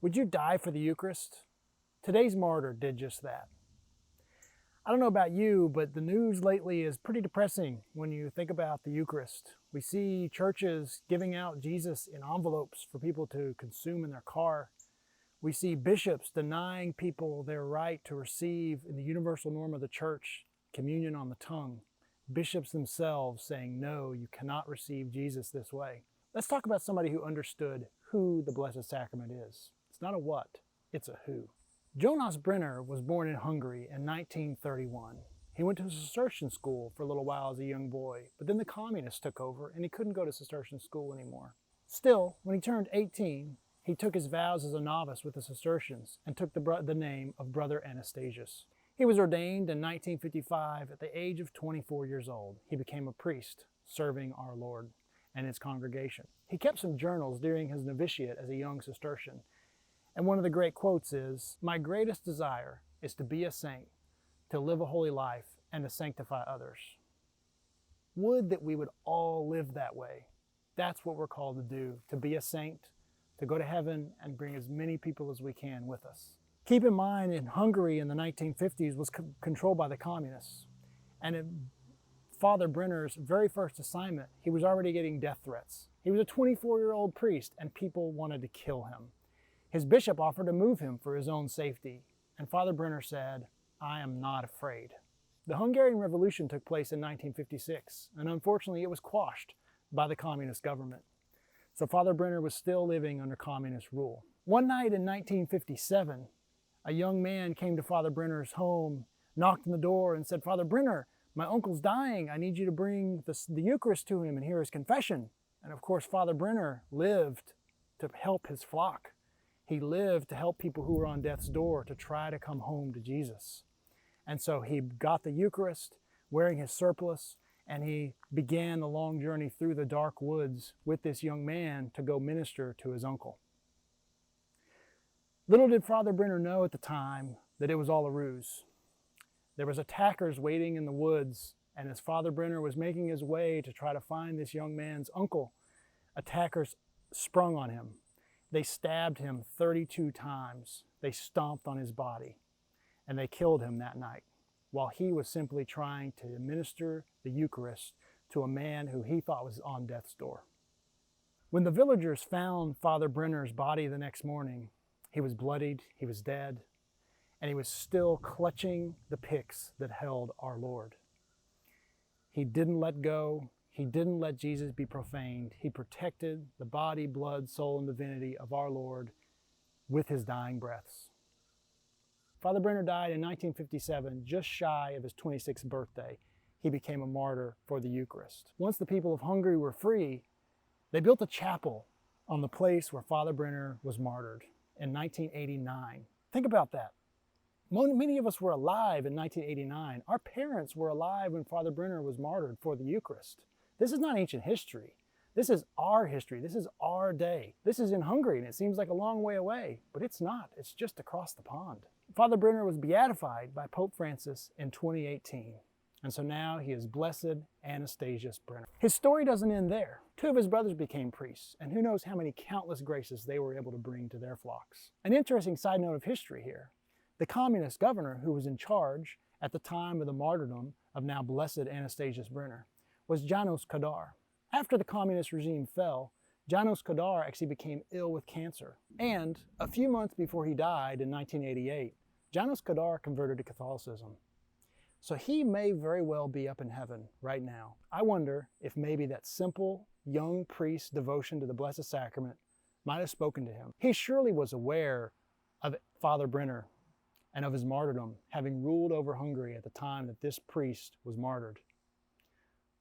Would you die for the Eucharist? Today's martyr did just that. I don't know about you, but the news lately is pretty depressing when you think about the Eucharist. We see churches giving out Jesus in envelopes for people to consume in their car. We see bishops denying people their right to receive in the universal norm of the church, communion on the tongue. Bishops themselves saying, no, you cannot receive Jesus this way. Let's talk about somebody who understood who the Blessed Sacrament is. It's not a what, it's a who. Jonas Brenner was born in Hungary in 1931. He went to a Cistercian school for a little while as a young boy, but then the communists took over and he couldn't go to Cistercian school anymore. Still, when he turned 18, he took his vows as a novice with the Cistercians and took the name of Brother Anastasius. He was ordained in 1955 at the age of 24 years old. He became a priest serving our Lord and his congregation. He kept some journals during his novitiate as a young Cistercian. And one of the great quotes is, "My greatest desire is to be a saint, to live a holy life, and to sanctify others." Would that we would all live that way. That's what we're called to do, to be a saint, to go to heaven and bring as many people as we can with us. Keep in mind, in Hungary in the 1950s was controlled by the communists. And in Fatherbrenner's very first assignment, he was already getting death threats. He was a 24-year-old priest and people wanted to kill him. His bishop offered to move him for his own safety, and Fatherbrenner said, "I am not afraid." The Hungarian Revolution took place in 1956, and unfortunately it was quashed by the communist government. So Fatherbrenner was still living under communist rule. One night in 1957, a young man came to Fatherbrenner's home, knocked on the door and said, "Father Brenner, my uncle's dying. I need you to bring the Eucharist to him and hear his confession." And of course, Fatherbrenner lived to help his flock. He lived to help people who were on death's door to try to come home to Jesus. And so he got the Eucharist wearing his surplice, and he began the long journey through the dark woods with this young man to go minister to his uncle. Little did Fatherbrenner know at the time that it was all a ruse. There was attackers waiting in the woods, and as Fatherbrenner was making his way to try to find this young man's uncle, attackers sprung on him. They stabbed him 32 times. They stomped on his body, and they killed him that night while he was simply trying to administer the Eucharist to a man who he thought was on death's door. When the villagers found Fatherbrenner's body the next morning, he was bloodied, he was dead, and he was still clutching the pyx that held our Lord. He didn't let go. He didn't let Jesus be profaned. He protected the body, blood, soul, and divinity of our Lord with his dying breaths. Fatherbrenner died in 1957, just shy of his 26th birthday. He became a martyr for the Eucharist. Once the people of Hungary were free, they built a chapel on the place where Fatherbrenner was martyred in 1989. Think about that. Many of us were alive in 1989. Our parents were alive when Fatherbrenner was martyred for the Eucharist. This is not ancient history. This is our history. This is our day. This is in Hungary, and it seems like a long way away, but it's not. It's just across the pond. Fatherbrenner was beatified by Pope Francis in 2018, and so now he is Blessed Anastasius Brenner. His story doesn't end there. Two of his brothers became priests, and who knows how many countless graces they were able to bring to their flocks. An interesting side note of history here. The communist governor who was in charge at the time of the martyrdom of now Blessed Anastasius Brenner was János Kadar. After the communist regime fell, János Kadar actually became ill with cancer. And a few months before he died in 1988, János Kadar converted to Catholicism. So he may very well be up in heaven right now. I wonder if maybe that simple young priest's devotion to the Blessed Sacrament might have spoken to him. He surely was aware of Fatherbrenner and of his martyrdom, having ruled over Hungary at the time that this priest was martyred.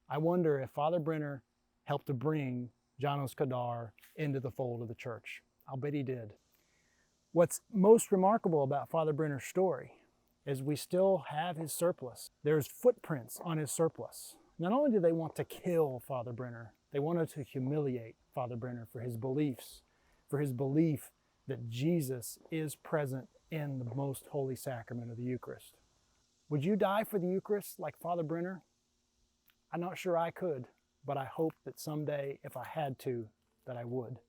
I wonder if Fatherbrenner helped to bring János Kadar into the fold of the church. I'll bet he did. What's most remarkable about Fatherbrenner's story is we still have his surplice. There's footprints on his surplice. Not only did they want to kill Fatherbrenner, they wanted to humiliate Fatherbrenner for his beliefs, for his belief that Jesus is present in the most holy sacrament of the Eucharist. Would you die for the Eucharist like Fatherbrenner? I'm not sure I could, but I hope that someday, if I had to, that I would.